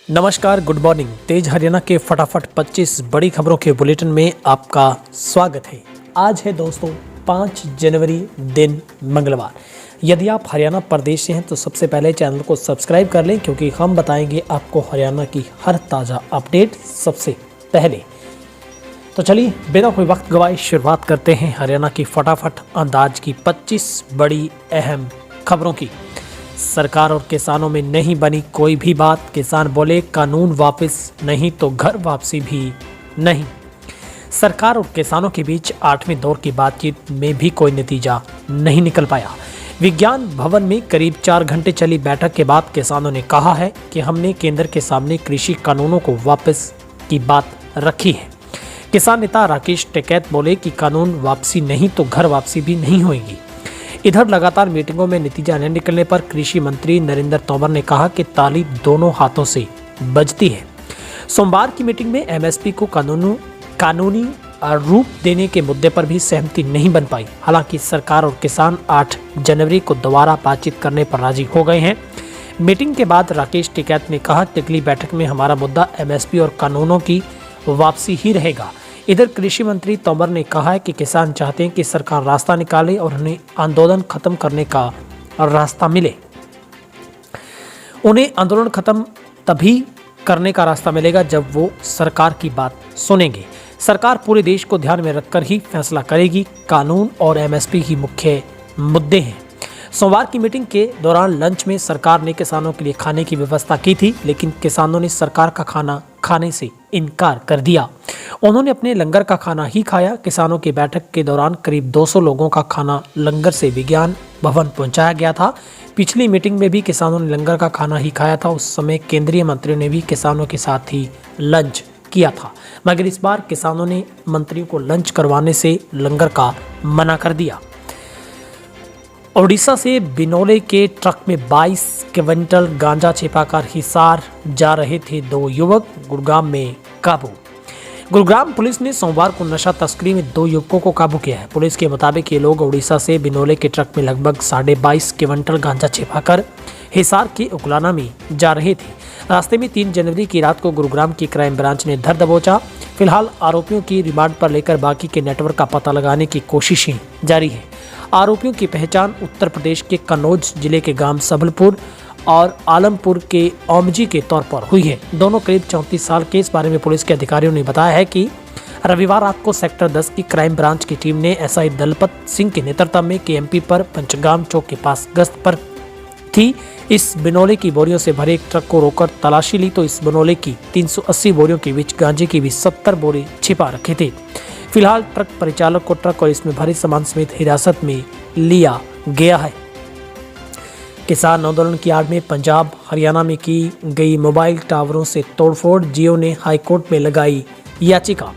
नमस्कार, good morning. तेज हरियाणा के फटाफट 25 बड़ी खबरों के बुलेटिन में आपका स्वागत है। आज है दोस्तों 5 जनवरी, दिन मंगलवार। यदि आप हरियाणा प्रदेश से हैं तो सबसे पहले चैनल को सब्सक्राइब कर लें, क्योंकि हम बताएंगे आपको हरियाणा की हर ताज़ा अपडेट सबसे पहले। तो चलिए बिना कोई वक्त गवाए शुरुआत करते हैं हरियाणा की फटाफट अंदाज की 25 बड़ी अहम खबरों की। सरकार और किसानों में नहीं बनी कोई भी बात। किसान बोले कानून वापस नहीं तो घर वापसी भी नहीं। सरकार और किसानों के बीच 8वें दौर की बातचीत में भी कोई नतीजा नहीं निकल पाया। विज्ञान भवन में करीब 4 घंटे चली बैठक के बाद किसानों ने कहा है कि हमने केंद्र के सामने कृषि कानूनों को वापस की बात रखी है। किसान नेता राकेश टिकैत बोले कि कानून वापसी नहीं तो घर वापसी भी नहीं होगी। इधर लगातार मीटिंगों में नतीजा न निकलने पर कृषि मंत्री नरेंद्र तोमर ने कहा कि ताली दोनों हाथों से बजती है। सोमवार की मीटिंग में एमएसपी को कानूनी रूप देने के मुद्दे पर भी सहमति नहीं बन पाई। हालांकि सरकार और किसान 8 जनवरी को दोबारा बातचीत करने पर राजी हो गए हैं। मीटिंग के बाद राकेश टिकैत ने कहा कि अगली बैठक में हमारा मुद्दा एमएसपी और कानूनों की वापसी ही रहेगा। इधर कृषि मंत्री तोमर ने कहा है कि किसान चाहते हैं कि सरकार रास्ता निकाले और उन्हें आंदोलन खत्म करने का रास्ता मिले। उन्हें आंदोलन खत्म तभी करने का रास्ता मिलेगा जब वो सरकार की बात सुनेंगे। सरकार पूरे देश को ध्यान में रखकर ही फैसला करेगी। कानून और एमएसपी ही मुख्य मुद्दे हैं। सोमवार की मीटिंग के दौरान लंच में सरकार ने किसानों के लिए खाने की व्यवस्था की थी, लेकिन किसानों ने सरकार का खाना खाने से इनकार कर दिया। उन्होंने अपने लंगर का खाना ही खाया। किसानों की बैठक के दौरान करीब 200 लोगों का खाना लंगर से विज्ञान भवन पहुंचाया गया था। पिछली मीटिंग में भी किसानों ने लंगर का खाना ही खाया था। उस समय केंद्रीय मंत्रियों ने भी किसानों के साथ ही लंच किया था, मगर इस बार किसानों ने मंत्रियों को लंच करवाने से लंगर का मना कर दिया। ओडिशा से बिनोले के ट्रक में 22 क्विंटल गांजा छिपाकर हिसार जा रहे थे 2 युवक, गुरुग्राम में काबू। गुरुग्राम पुलिस ने सोमवार को नशा तस्करी में 2 युवकों को काबू किया है। पुलिस के मुताबिक ये लोग ओडिशा से बिनोले के ट्रक में लगभग 22.5 क्विंटल गांजा छिपाकर हिसार के उकलाना में जा रहे थे। रास्ते में 3 जनवरी की रात को गुरुग्राम की क्राइम ब्रांच ने धर दबोचा। फिलहाल आरोपियों की रिमांड पर लेकर बाकी के नेटवर्क का पता लगाने की कोशिशें जारी है। आरोपियों की पहचान उत्तर प्रदेश के कन्नौज जिले के गांव सबलपुर और आलमपुर के ओमजी के तौर पर हुई है। दोनों करीब 34 साल के। इस बारे में पुलिस के अधिकारियों ने बताया है कि रविवार रात को सेक्टर 10 की क्राइम ब्रांच की टीम ने एसआई दलपत सिंह के नेतृत्व में केएमपी पर पंचगाम चौक के पास गश्त पर थी। इस बिनोले की बोरियों से भरे एक ट्रक को रोककर तलाशी ली तो इस बिनोले की 380 बोरियों के बीच गांजे की भी 70 बोरे छिपा रखे थे। फिलहाल ट्रक परिचालक को ट्रक और इसमें भरे सामान समेत हिरासत में लिया गया है। किसान आंदोलन की आड़ में पंजाब हरियाणा में की गई मोबाइल टावरों से तोड़फोड़। जियो ने हाईकोर्ट में लगाई याचिका।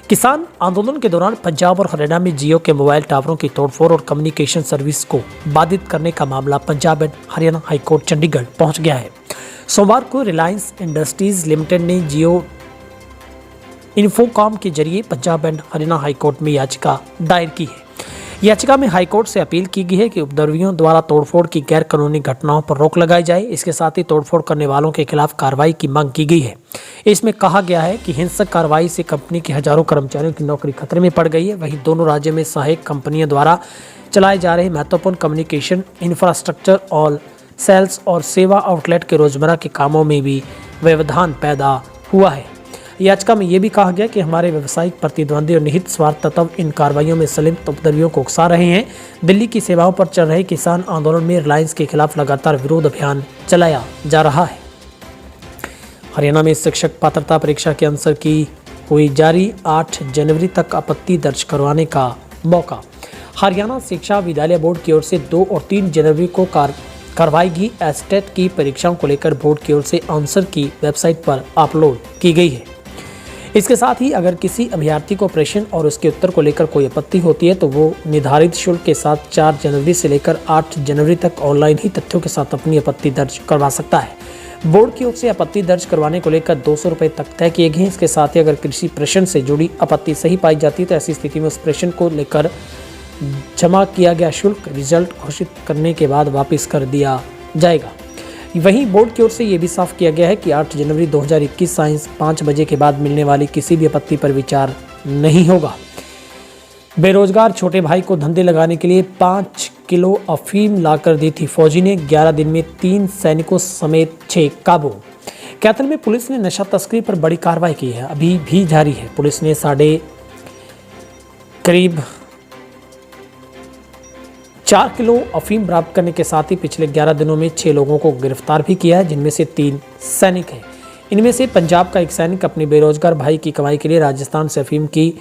किसान आंदोलन के दौरान पंजाब और हरियाणा में जियो के मोबाइल टावरों की तोड़फोड़ और कम्युनिकेशन सर्विस को बाधित करने का मामला पंजाब एंड हरियाणा हाईकोर्ट चंडीगढ़ पहुंच गया है। सोमवार को रिलायंस इंडस्ट्रीज लिमिटेड ने जियो इन्फोकॉम के जरिए पंजाब एंड हरियाणा हाईकोर्ट में याचिका दायर की है। याचिका में हाईकोर्ट से अपील की गई है कि उपद्रवियों द्वारा तोड़फोड़ की गैर कानूनी घटनाओं पर रोक लगाई जाए। इसके साथ ही तोड़फोड़ करने वालों के खिलाफ कार्रवाई की मांग की गई है। इसमें कहा गया है कि हिंसक कार्रवाई से कंपनी के हजारों कर्मचारियों की नौकरी खतरे में पड़ गई है। वहीं दोनों राज्यों में सहायक कंपनियों द्वारा चलाए जा रहे महत्वपूर्ण कम्युनिकेशन इंफ्रास्ट्रक्चर और सेल्स और सेवा आउटलेट के रोजमर्रा के कामों में भी व्यवधान पैदा हुआ है। याचिका में यह भी कहा गया कि हमारे व्यावसायिक प्रतिद्वंदी और निहित स्वार्थ तत्व इन कार्रवाइयों में संलिप्त उपद्रवियों को उकसा रहे हैं। दिल्ली की सेवाओं पर चल रहे किसान आंदोलन में रिलायंस के खिलाफ लगातार विरोध अभियान चलाया जा रहा है। हरियाणा में शिक्षक पात्रता परीक्षा के आंसर की हुई जारी। 8 जनवरी तक आपत्ति दर्ज करवाने का मौका। हरियाणा शिक्षा विद्यालय बोर्ड की ओर से 2 और 3 जनवरी को करवाएगी एस्टेट की परीक्षाओं को लेकर बोर्ड की ओर से आंसर की वेबसाइट पर अपलोड की गई है। इसके साथ ही अगर किसी अभ्यर्थी को प्रश्न और उसके उत्तर को लेकर कोई आपत्ति होती है तो वो निर्धारित शुल्क के साथ 4 जनवरी से लेकर 8 जनवरी तक ऑनलाइन ही तथ्यों के साथ अपनी आपत्ति दर्ज करवा सकता है। बोर्ड की ओर से आपत्ति दर्ज करवाने को लेकर 200 रुपये तक तय किए गए हैं। इसके साथ ही अगर किसी प्रश्न से जुड़ी आपत्ति सही पाई जाती है तो ऐसी स्थिति में उस प्रश्न को लेकर जमा किया गया शुल्क रिजल्ट घोषित करने के बाद वापस कर दिया जाएगा। वहीं बोर्ड की ओर से ये भी साफ किया गया है कि 8 जनवरी 2021 सायंस 5 बजे के बाद मिलने वाली किसी भी आपत्ति पर विचार नहीं होगा। बेरोजगार छोटे भाई को धंधे लगाने के लिए 5 किलो अफीम लाकर दी थी फौजी ने, 11 दिन में 3 सैनिकों समेत 6 काबू। कैथल में पुलिस ने नशा तस्करी पर बड़ी कार्रवाई की है, अभी भी जारी है। पुलिस ने करीब 4 किलो अफीम बरामद करने के साथ ही पिछले 11 दिनों में 6 लोगों को गिरफ्तार भी किया है, जिनमें से 3 सैनिक हैं। इनमें से पंजाब का एक सैनिक अपने बेरोजगार भाई की कमाई के लिए राजस्थान से अफीम की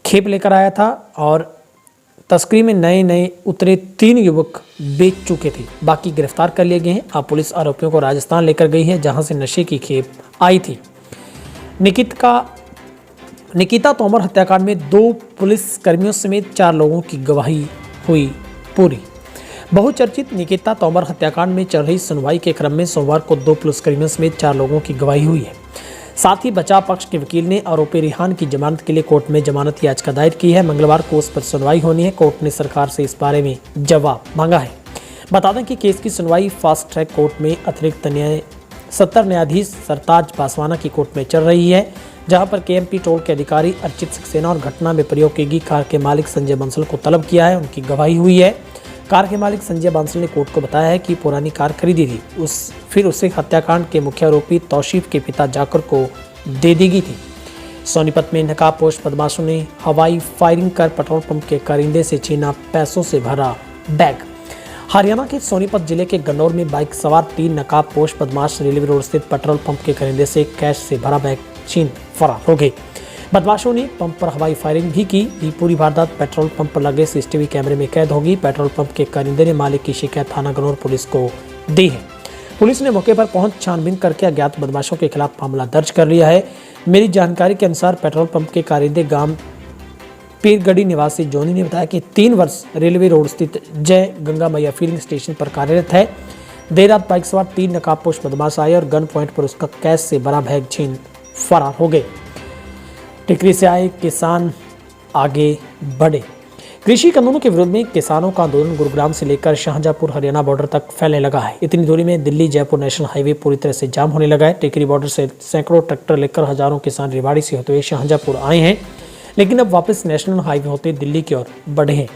खेप लेकर आया था और तस्करी में नए उतरे 3 युवक बेच चुके थे, बाकी गिरफ्तार कर लिए गए हैं। अब पुलिस आरोपियों को राजस्थान लेकर गई है, जहां से नशे की खेप आई थी। निकिता तोमर हत्याकांड में 2 पुलिस कर्मियों समेत 4 लोगों की गवाही हुई पूरी। बहुचर्चित निकिता तोमर हत्याकांड में चल रही सुनवाई के क्रम में सोमवार को 2 पुलिसकर्मियों समेत 4 लोगों की गवाही हुई है। साथ ही बचाव पक्ष के वकील ने आरोपी रिहान की जमानत के लिए कोर्ट में जमानत याचिका दायर की है। मंगलवार को उस पर सुनवाई होनी है। कोर्ट ने सरकार से इस बारे में जवाब मांगा है। बता दें कि केस की सुनवाई फास्ट ट्रैक कोर्ट में अतिरिक्त सत्र न्यायाधीश सरताज बासवाना की कोर्ट में चल रही है, जहां पर केएमपी टोल के अधिकारी अर्चित सक्सेना और घटना में प्रयोग की गई कार के मालिक संजय बंसल को तलब किया है। उनकी गवाही हुई है। कार के मालिक संजय बांसल ने कोर्ट को बताया है कि पुरानी कार खरीदी थी, फिर उसे हत्याकांड के मुख्य आरोपी तौसीफ के पिता जाकर को दे दी गई थी। सोनीपत में नकाबपोश बदमाशों ने हवाई फायरिंग कर पेट्रोल पंप के कारिंदे से छीना पैसों से भरा बैग। हरियाणा के सोनीपत जिले के गन्नौर में बाइक सवार 3 नकाबपोश बदमाश रेलवे रोड स्थित पेट्रोल पंप के कारिंदे से कैश से भरा बैग छीन फरार हो गए। बदमाशों ने पंप पर हवाई फायरिंग भी की। ये पूरी वारदात पेट्रोल पंप पर लगे सीसीटीवी कैमरे में कैद होगी। पेट्रोल पंप के कारिंदे ने मालिक की शिकायत थाना गन्नौर पुलिस को दी है। पुलिस ने मौके पर पहुंच छानबीन करके अज्ञात बदमाशों के खिलाफ मामला दर्ज कर लिया है। मिली जानकारी के अनुसार पेट्रोल पंप के कारिंदे गांव पीरगढ़ी निवासी जोनी ने बताया कि 3 वर्ष रेलवे रोड स्थित जय गंगा मैया फिलिंग स्टेशन पर कार्यरत है। देर रात बाइक सवार 3 नकाबपोश बदमाश आए और गन पॉइंट पर उसका कैश से भरा बैग छीन फरार हो गए। टिकरी से आए किसान आगे बढ़े। कृषि कानूनों के विरोध में किसानों का आंदोलन गुरुग्राम से लेकर शाहजहांपुर हरियाणा बॉर्डर तक फैलने लगा है। इतनी दूरी में दिल्ली जयपुर नेशनल हाईवे पूरी तरह से जाम होने लगा है। टिकरी बॉर्डर से सैकड़ों ट्रैक्टर लेकर हजारों किसान रेवाड़ी से होते हुए शाहजहांपुर आए हैं, लेकिन अब वापस नेशनल हाईवे होते दिल्ली की ओर बढ़े हैं।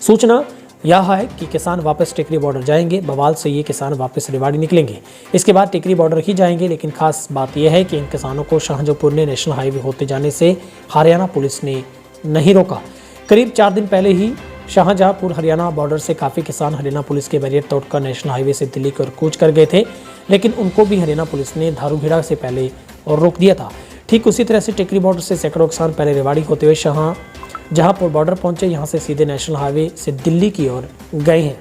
सूचना यह है कि किसान वापस टिकरी बॉर्डर जाएंगे। बवाल से ये किसान वापस रेवाड़ी निकलेंगे, इसके बाद टिकरी बॉर्डर ही जाएंगे। लेकिन खास बात यह है कि इन किसानों को शाहजहांपुर ने नेशनल हाईवे होते जाने से हरियाणा पुलिस ने नहीं रोका। करीब 4 दिन पहले ही शाहजहांपुर हरियाणा बॉर्डर से काफ़ी किसान हरियाणा पुलिस के बैरियर तोड़कर नेशनल हाईवे से दिल्ली की ओर कूच कर गए थे, लेकिन उनको भी हरियाणा पुलिस ने धारूखेड़ा से पहले और रोक दिया था। ठीक उसी तरह से टिकरी बॉर्डर से सैकड़ों किसान पहले रेवाड़ी होते हुए शाहजहांपुर बॉर्डर पहुंचे, यहाँ से सीधे नेशनल हाईवे से दिल्ली की ओर गए हैं।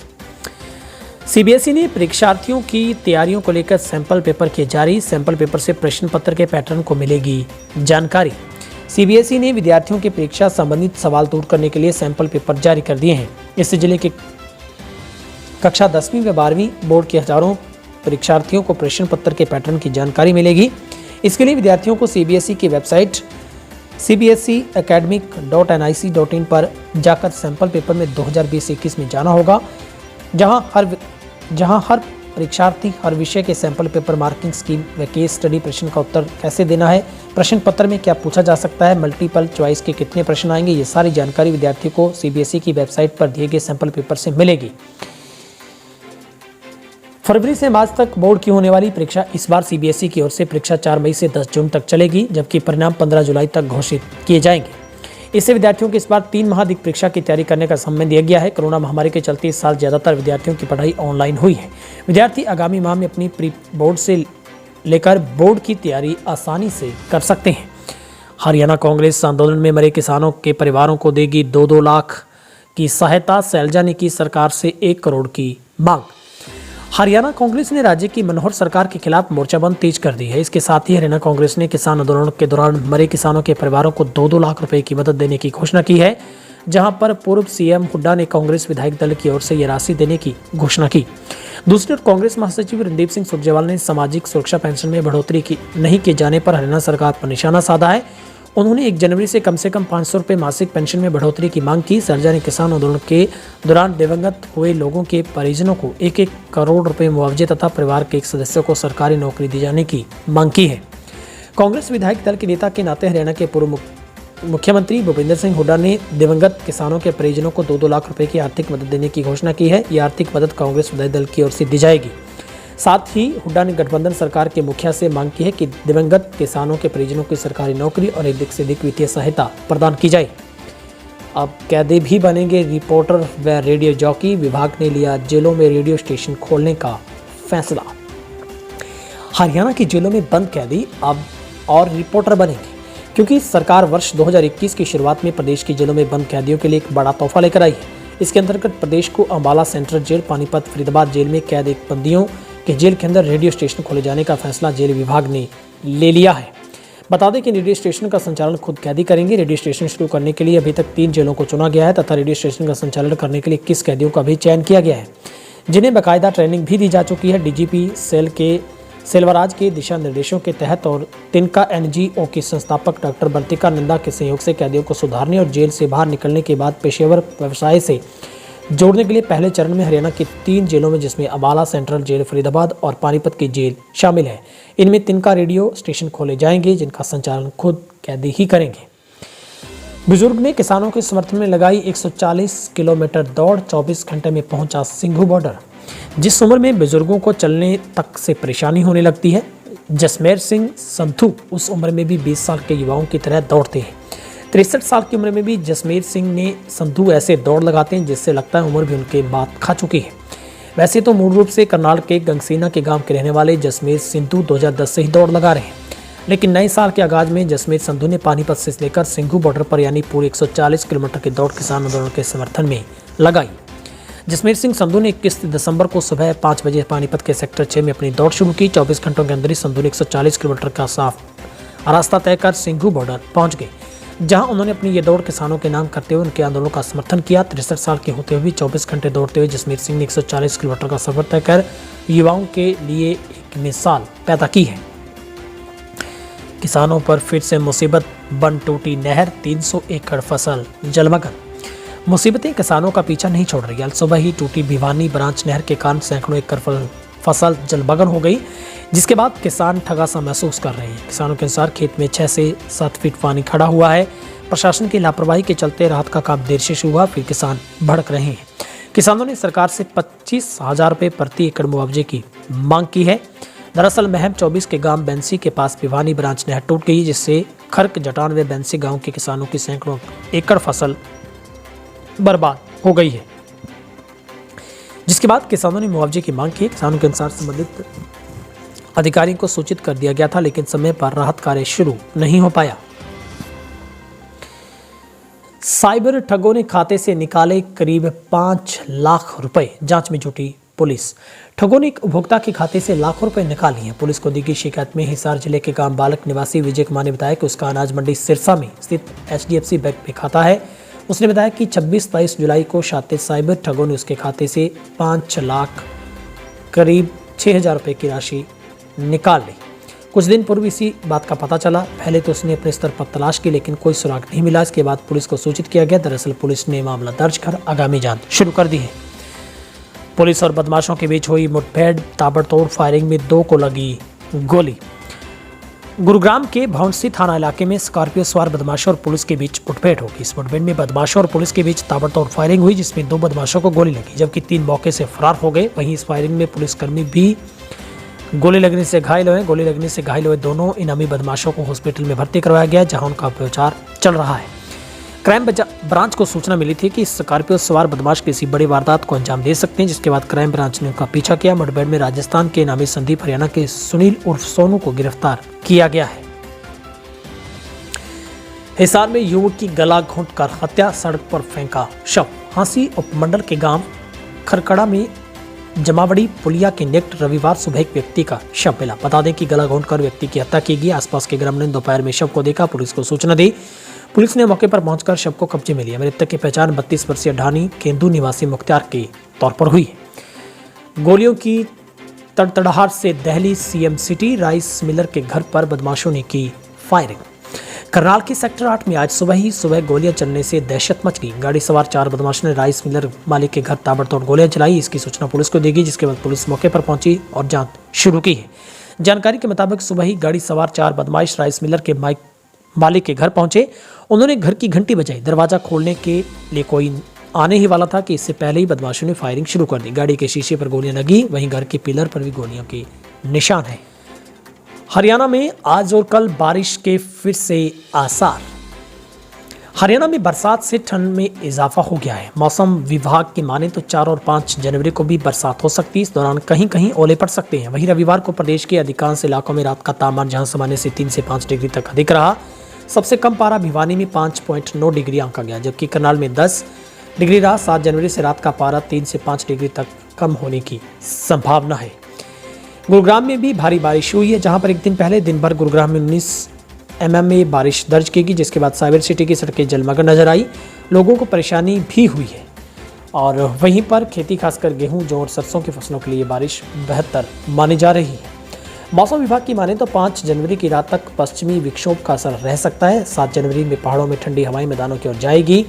सीबीएसई ने परीक्षार्थियों की तैयारियों को लेकर सैंपल पेपर किए जारी। सैंपल पेपर से प्रश्न पत्र के पैटर्न को मिलेगी जानकारी। सीबीएसई ने विद्यार्थियों की परीक्षा संबंधित सवाल दूर करने के लिए सैंपल पेपर जारी कर दिए हैं। इससे जिले के कक्षा 10वीं व 12वीं बोर्ड के हजारों परीक्षार्थियों को प्रश्न पत्र के पैटर्न की जानकारी मिलेगी। इसके लिए विद्यार्थियों को सीबीएसई की वेबसाइट cbseacademic.nic.in पर जाकर सैंपल पेपर में 2020-21 में जाना होगा, जहां हर परीक्षार्थी हर विषय के सैंपल पेपर मार्किंग स्कीम व केस स्टडी प्रश्न का उत्तर कैसे देना है, प्रश्न पत्र में क्या पूछा जा सकता है, मल्टीपल चॉइस के कितने प्रश्न आएंगे, ये सारी जानकारी विद्यार्थी को सीबीएसई की वेबसाइट पर दिए गए सैंपल पेपर से मिलेगी। फरवरी से मार्च तक बोर्ड की होने वाली परीक्षा इस बार सीबीएसई की ओर से परीक्षा 4 मई से 10 जून तक चलेगी, जबकि परिणाम 15 जुलाई तक घोषित किए जाएंगे। इससे विद्यार्थियों को इस बार 3 माह अधिक परीक्षा की तैयारी करने का समय दिया गया है। कोरोना महामारी के चलते इस साल ज्यादातर विद्यार्थियों की पढ़ाई ऑनलाइन हुई है। विद्यार्थी आगामी माह में अपनी प्री बोर्ड से लेकर बोर्ड की तैयारी आसानी से कर सकते हैं। हरियाणा कांग्रेस आंदोलन में मरे किसानों के परिवारों को देगी 2-2 लाख की सहायता। शैलजा ने की सरकार से 1 करोड़ की मांग। हरियाणा कांग्रेस ने राज्य की मनोहर सरकार के खिलाफ मोर्चाबंद तेज कर दी है। इसके साथ ही हरियाणा कांग्रेस ने किसान आंदोलन के दौरान मरे किसानों के परिवारों को 2-2 लाख रुपए की मदद देने की घोषणा की है, जहां पर पूर्व सीएम हुड्डा ने कांग्रेस विधायक दल की ओर से यह राशि देने की घोषणा की। दूसरी ओर कांग्रेस महासचिव रणदीप सिंह सुरजेवाला ने सामाजिक सुरक्षा पेंशन में बढ़ोतरी नहीं किए जाने पर हरियाणा सरकार पर निशाना साधा है। उन्होंने 1 जनवरी से कम 500 रुपये मासिक पेंशन में बढ़ोतरी की मांग की। सरजा ने किसान आंदोलन के दौरान दिवंगत हुए लोगों के परिजनों को 1-1 करोड़ रुपए मुआवजे तथा परिवार के एक सदस्य को सरकारी नौकरी दी जाने की मांग की है। कांग्रेस विधायक दल के नेता के नाते हरियाणा के पूर्व मुख्यमंत्री भूपेंद्र सिंह हुड्डा ने दिवंगत किसानों के परिजनों को 2-2 लाख रुपए की आर्थिक मदद देने की घोषणा की है। ये आर्थिक मदद कांग्रेस विधायक दल की ओर से दी जाएगी। साथ ही हुड्डा ने गठबंधन सरकार के मुखिया से मांग की है कि दिवंगत किसानों के परिजनों की सरकारी नौकरी और अधिक से अधिक वित्तीय सहायता प्रदान की जाए। अब कैदी भी बनेंगे रिपोर्टर व रेडियो जॉकी। विभाग ने लिया जेलों में रेडियो स्टेशन खोलने का फैसला। हरियाणा की जेलों में बंद कैदी अब और रिपोर्टर बनेंगे, क्योंकि सरकार वर्ष 2021 की शुरुआत में प्रदेश की जेलों में बंद कैदियों के लिए एक बड़ा तोहफा लेकर आई है। इसके अंतर्गत प्रदेश को Ambala central jail, Panipat, Faridabad jail में कैद एक बंदियों के जेल के अंदर रेडियो स्टेशन खोले जाने का फैसला जेल विभाग ने ले लिया है। बता दें कि रेडियो स्टेशन का संचालन खुद कैदी करेंगे। रेडियो स्टेशन शुरू करने के लिए अभी तक 3 जेलों को चुना गया है तथा रेडियो स्टेशन का संचालन करने के लिए 21 कैदियों का भी चयन किया गया है, जिन्हें बाकायदा ट्रेनिंग भी दी जा चुकी है। डीजीपी सेल के सेल्वराज के दिशा निर्देशों के तहत और तिनका एनजीओ की संस्थापक डॉक्टर बंतिका नंदा के सहयोग से कैदियों को सुधारने और जेल से बाहर निकलने के बाद पेशेवर व्यवसाय से जोड़ने के लिए पहले चरण में हरियाणा की 3 जेलों में, जिसमें अम्बाला सेंट्रल जेल, फरीदाबाद और पानीपत की जेल शामिल है, इनमें तिनका रेडियो स्टेशन खोले जाएंगे, जिनका संचालन खुद कैदी ही करेंगे। बुजुर्ग ने किसानों के समर्थन में लगाई 140 किलोमीटर दौड़, 24 घंटे में पहुंचा सिंघू बॉर्डर। जिस उम्र में बुजुर्गों को चलने तक से परेशानी होने लगती है, जसमेर सिंह संधू उस उम्र में भी 20 साल के युवाओं की तरह दौड़ते हैं। 63 साल की उम्र में भी जसमेर सिंह ने संधू ऐसे दौड़ लगाते हैं जिससे लगता है उम्र भी उनके बात खा चुकी है। वैसे तो मूल रूप से करनाल के गंगसीना के गांव के रहने वाले जसमेर सिंधू 2010 से ही दौड़ लगा रहे हैं, लेकिन नए साल के आगाज में जसमेर संधू ने पानीपत से लेकर सिंघू बॉर्डर पर यानी पूरे 140 किलोमीटर की दौड़ किसान आंदोलन के समर्थन में लगाई। जसमेर सिंह संधू ने 21 दिसंबर को सुबह 5 बजे पानीपत के सेक्टर 6 में अपनी दौड़ शुरू की। 24 घंटों के अंदर ही संधू ने 140 किलोमीटर का साफ रास्ता तय कर सिंघू बॉर्डर पहुंच गए, जहां उन्होंने अपनी ये दौड़ किसानों के नाम करते हुए उनके आंदोलन का समर्थन किया। 63 साल के होते हुए भी 24 घंटे दौड़ते हुए जसमेर सिंह ने 140 किलोमीटर का सफर तय कर युवाओं के लिए एक मिसाल पैदा की है। किसानों पर फिर से मुसीबत, बन टूटी नहर, 300 एकड़ फसल जलमग्न। मुसीबतें किसानों का पीछा नहीं छोड़ रही। आज सुबह ही टूटी भिवानी ब्रांच नहर के कारण सैकड़ों एकड़ फसल जलमग्न हो गई, जिसके बाद किसान ठगा सा महसूस कर रहे हैं। किसानों के अनुसार खेत में 6 से 7 फीट पानी खड़ा हुआ है। प्रशासन की लापरवाही के चलते राहत का काम देर से शुरू हुआ, फिर किसान भड़क रहे हैं। किसानों ने सरकार से 25,000 रुपये प्रति एकड़ मुआवजे की मांग की है। दरअसल महम 24 के गांव बेंसी के पास भिवानी ब्रांच नहर टूट गई, जिससे खर्क, जटान व बेंसी गाँव के किसानों की सैकड़ों एकड़ फसल बर्बाद हो गई है, जिसके बाद किसानों ने मुआवजे की मांग की। किसानों के अनुसार संबंधित अधिकारियों को सूचित कर दिया गया था, लेकिन समय पर राहत कार्य शुरू नहीं हो पाया। साइबर ठगों ने खाते से निकाले करीब 5 लाख रुपए, जांच में जुटी पुलिस। ठगों ने एक उपभोक्ता के खाते से लाखों रुपए निकाल लिए हैं। पुलिस को दी गई शिकायत में हिसार जिले के गांव बालक निवासी विजय कुमार ने बताया कि उसका अनाज मंडी सिरसा में स्थित HDFC बैंक में खाता है। उसने बताया कि 26-23 जुलाई को शातिर साइबर ठगों ने उसके खाते से 5 लाख करीब 6,000 रुपये की राशि निकाल ली। कुछ दिन पूर्व इसी बात का पता चला। पहले तो उसने अपने स्तर पर तलाश की, लेकिन कोई सुराग नहीं मिला। इसके बाद पुलिस को सूचित किया गया। दरअसल पुलिस ने मामला दर्ज कर आगामी जांच शुरू कर दी है। पुलिस और बदमाशों के बीच हुई मुठभेड़, ताबड़तोड़ फायरिंग में 2 को लगी गोली। गुरुग्राम के भौंसी थाना इलाके में स्कॉर्पियो सवार बदमाशों और पुलिस के बीच मुठभेड़ होगी। इस मुठभेड़ में बदमाशों और पुलिस के बीच ताबड़तोड़ फायरिंग हुई, जिसमें 2 बदमाशों को गोली लगी, जबकि 3 मौके से फरार हो गए। वहीं इस फायरिंग में पुलिसकर्मी भी गोली लगने से घायल हुए। गोली लगने से घायल हुए दोनों इनामी बदमाशों को हॉस्पिटल में भर्ती करवाया गया, जहां उनका उपचार चल रहा है। क्राइम ब्रांच को सूचना मिली थी कि स्कॉर्पियो सवार बदमाश किसी बड़ी वारदात को अंजाम दे सकते हैं, जिसके बाद क्राइम ब्रांच ने उनका पीछा किया। मुठभेड़ में राजस्थान के इनामी संदीप, हरियाणा के सुनील उर्फ सोनू को गिरफ्तार किया गया है। हिसार में युवक की गला घोंटकर हत्या, सड़क पर फेंका शव। हांसी उपमंडल के गांव खरकड़ा में जमावड़ी पुलिया के निकट रविवार सुबह एक व्यक्ति का शव मिला। बता दें कि गला घोंटकर व्यक्ति की हत्या की गई। आसपास के ग्रामीणों ने दोपहर में शव को देखा, पुलिस को सूचना दी। पुलिस ने मौके पर पहुंचकर शव को कब्जे में लिया। मृतक की पहचान 32 वर्षीय ढानी केंदू निवासी मुख्तार के तौर पर हुई है। गोलियों की तड़तड़ाहट से Delhi CM city rice Miller के घर पर बदमाशों ने की फायरिंग। करनाल के सेक्टर 8 में आज सुबह गोलियां चलने से दहशत मच गई। गाड़ी सवार 4 बदमाशों ने राइस मिलर मालिक के घर ताबड़तोड़ गोलियां चलाई। इसकी सूचना पुलिस को दी गई, जिसके बाद पुलिस मौके पर पहुंची और जांच शुरू की है। जानकारी के मुताबिक सुबह ही गाड़ी सवार 4 बदमाश राइस मिलर के मालिक के घर पहुंचे। उन्होंने घर की घंटी बजाई। दरवाजा खोलने के लिए कोई आने ही वाला था कि इससे पहले ही बदमाशों ने फायरिंग शुरू कर दी। गाड़ी के शीशे पर गोलियां लगी, वहीं घर के पिलर पर भी गोलियों के निशान हैं। हरियाणा में आज और कल बारिश के फिर से आसार। हरियाणा में बरसात से ठंड में इजाफा हो गया है। मौसम विभाग की माने तो 4 और 5 जनवरी को भी बरसात हो सकती है। इस दौरान कहीं कहीं ओले पड़ सकते हैं। वहीं रविवार को प्रदेश के अधिकांश इलाकों में रात का तापमान जहां सामान्य से 3 से 5 डिग्री तक अधिक रहा। सबसे कम पारा भिवानी में 5.9 डिग्री आंका गया, जबकि करनाल में 10 डिग्री रहा। 7 जनवरी से रात का पारा 3 से 5 डिग्री तक कम होने की संभावना है। गुरुग्राम में भी भारी बारिश हुई है, जहां पर एक दिन पहले दिन भर गुरुग्राम में 19 mm में बारिश दर्ज की गई, जिसके बाद साइबर सिटी की सड़कें जलमग्न नजर आई। लोगों को परेशानी भी हुई है और वहीं पर खेती खासकर गेहूं, जौ और सरसों की फसलों के लिए बारिश बेहतर मानी जा रही है। मौसम विभाग की माने तो 5 जनवरी की रात तक पश्चिमी विक्षोभ का असर रह सकता है। 7 जनवरी में पहाड़ों में ठंडी हवाएं मैदानों की ओर जाएगी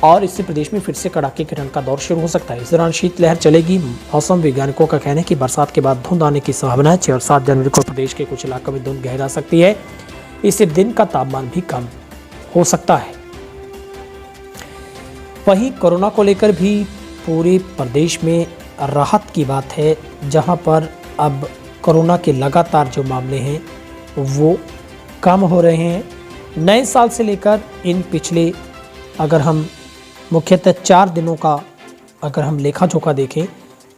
और इससे प्रदेश में फिर से कड़ाके की ठंड का दौर शुरू हो सकता है। इस दौरान शीतलहर चलेगी। मौसम वैज्ञानिकों का कहना है कि बरसात के बाद धुंध आने की संभावना है। 6 और 7 जनवरी को प्रदेश के कुछ इलाकों में धुंध गहरा सकती है। इससे दिन का तापमान भी कम हो सकता है। वहीं कोरोना को लेकर भी पूरे प्रदेश में राहत की बात है, जहां पर अब कोरोना के लगातार जो मामले हैं वो कम हो रहे हैं। नए साल से लेकर इन पिछले अगर हम मुख्यतः 4 दिनों का अगर हम लेखा जोखा देखें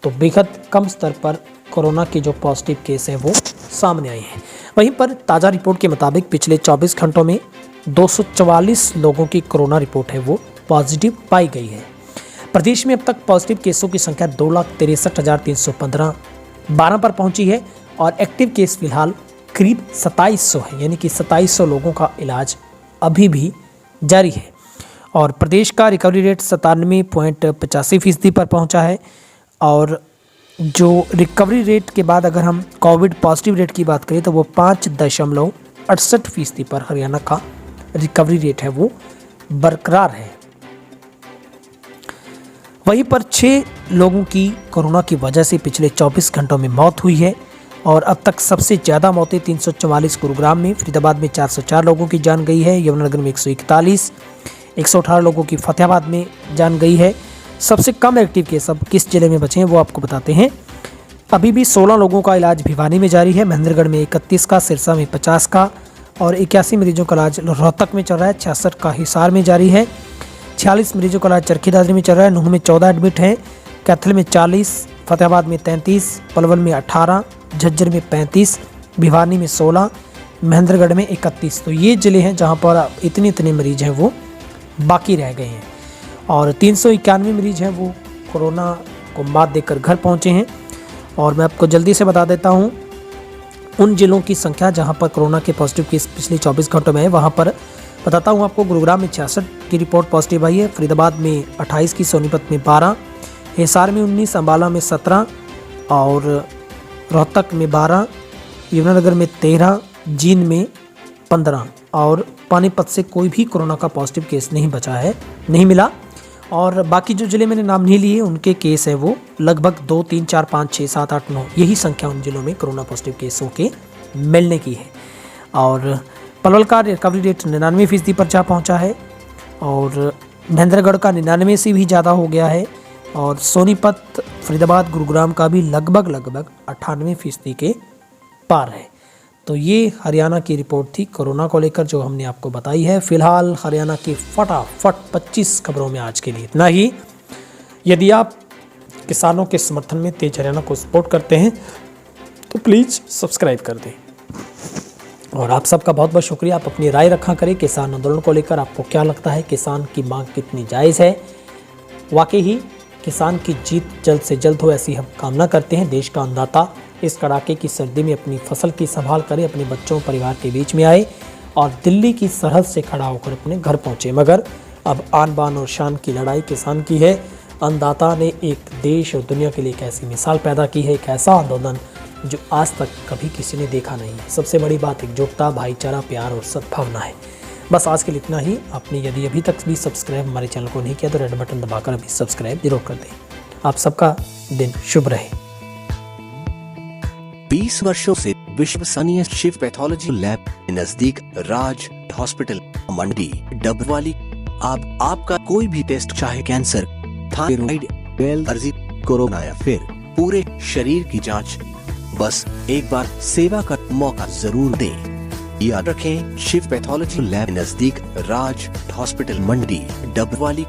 तो बेहद कम स्तर पर कोरोना के जो पॉजिटिव केस हैं वो सामने आए हैं। वहीं पर ताज़ा रिपोर्ट के मुताबिक पिछले 24 घंटों में 244 लोगों की कोरोना रिपोर्ट है वो पॉजिटिव पाई गई है। प्रदेश में अब तक पॉजिटिव केसों की संख्या 2,63,315 12 पर पहुंची है और एक्टिव केस फिलहाल करीब 2700 है, यानी कि 2700 लोगों का इलाज अभी भी जारी है। और प्रदेश का रिकवरी रेट 97.85% पर पहुंचा है। और जो रिकवरी रेट के बाद अगर हम कोविड पॉजिटिव रेट की बात करें तो वो 5.68% पर हरियाणा का रिकवरी रेट है वो बरकरार है। वहीं पर 6 लोगों की कोरोना की वजह से पिछले 24 घंटों में मौत हुई है और अब तक सबसे ज़्यादा मौतें 344 गुरुग्राम में, फरीदाबाद में 404 लोगों की जान गई है, यमुनानगर में 141, 118 लोगों की फतेहाबाद में जान गई है। सबसे कम एक्टिव केस अब किस जिले में बचे हैं वो आपको बताते हैं। अभी भी 16 लोगों का इलाज भिवानी में जारी है, महेंद्रगढ़ में 31 का, सिरसा में 50 का और 81 मरीजों का इलाज रोहतक में चल रहा है। 66 का हिसार में जारी है। 46 मरीजों का इलाज चरखी दादरी में चल रहा है। नूंह में 14 एडमिट हैं, कैथल में 40, फतेहाबाद में 33, पलवल में 18, झज्जर में 35, भिवानी में 16, महेंद्रगढ़ में 31। तो ये जिले हैं जहाँ पर इतने मरीज हैं वो बाकी रह गए हैं और 391 मरीज हैं वो कोरोना को मात देकर घर पहुंचे हैं। और मैं आपको जल्दी से बता देता हूं उन जिलों की संख्या जहां पर कोरोना के पॉजिटिव केस पिछले 24 घंटों में है। वहां पर बताता हूं आपको, गुरुग्राम में 66 की रिपोर्ट पॉजिटिव आई है, फरीदाबाद में 28 की, सोनीपत में 12, हिसार में 19, अम्बाला में 17 और रोहतक में 12, यमुनानगर में 13, जींद में 15 और पानीपत से कोई भी कोरोना का पॉजिटिव केस नहीं मिला। और बाकी जो जिले मैंने नाम नहीं लिए उनके केस है वो लगभग 2, 3, 4, 5, 6, 7, 8, 9 यही संख्या उन जिलों में कोरोना पॉजिटिव केसों के मिलने की है। और पलवल का रिकवरी रेट 99% पर जा पहुंचा है और महेंद्रगढ़ का 99 से भी ज़्यादा हो गया है और सोनीपत, फरीदाबाद, गुरुग्राम का भी लगभग 98% के पार है। तो ये हरियाणा की रिपोर्ट थी कोरोना को लेकर जो हमने आपको बताई है। फिलहाल हरियाणा की फटाफट 25 खबरों में आज के लिए इतना ही। यदि आप किसानों के समर्थन में तेज हरियाणा को सपोर्ट करते हैं तो प्लीज़ सब्सक्राइब कर दें। और आप सबका बहुत बहुत शुक्रिया। आप अपनी राय रखा करें किसान आंदोलन को लेकर। आपको क्या लगता है किसान की मांग कितनी जायज़ है? वाकई ही किसान की जीत जल्द से जल्द हो ऐसी हम कामना करते हैं। देश का अन्नदाता इस कड़ाके की सर्दी में अपनी फसल की संभाल करे, अपने बच्चों परिवार के बीच में आए और दिल्ली की सरहद से खड़ा होकर अपने घर पहुंचे। मगर अब आन बान और शान की लड़ाई किसान की है। अन्नदाता ने एक देश और दुनिया के लिए एक ऐसी मिसाल पैदा की है, एक ऐसा आंदोलन जो आज तक कभी किसी ने देखा नहीं है। सबसे बड़ी बात एकजुटता, भाईचारा, प्यार और सद्भावना है। बस आज के लिए इतना ही। आपने यदि अभी तक भी सब्सक्राइब हमारे चैनल को नहीं किया तो रेड बटन दबाकर अभी सब्सक्राइब जरूर कर दें। आप सबका दिन शुभ रहे। 20 वर्षों से विश्वसनीय शिव पैथोलॉजी लैब नजदीक राज हॉस्पिटल मंडी डबवाली। आपका कोई भी टेस्ट, चाहे कैंसर, थायराइड, एलर्जी, कोरोना या फिर पूरे शरीर की जांच, बस एक बार सेवा का मौका जरूर दें। याद रखें, शिव पैथोलॉजी लैब नजदीक राज हॉस्पिटल मंडी डबवाली।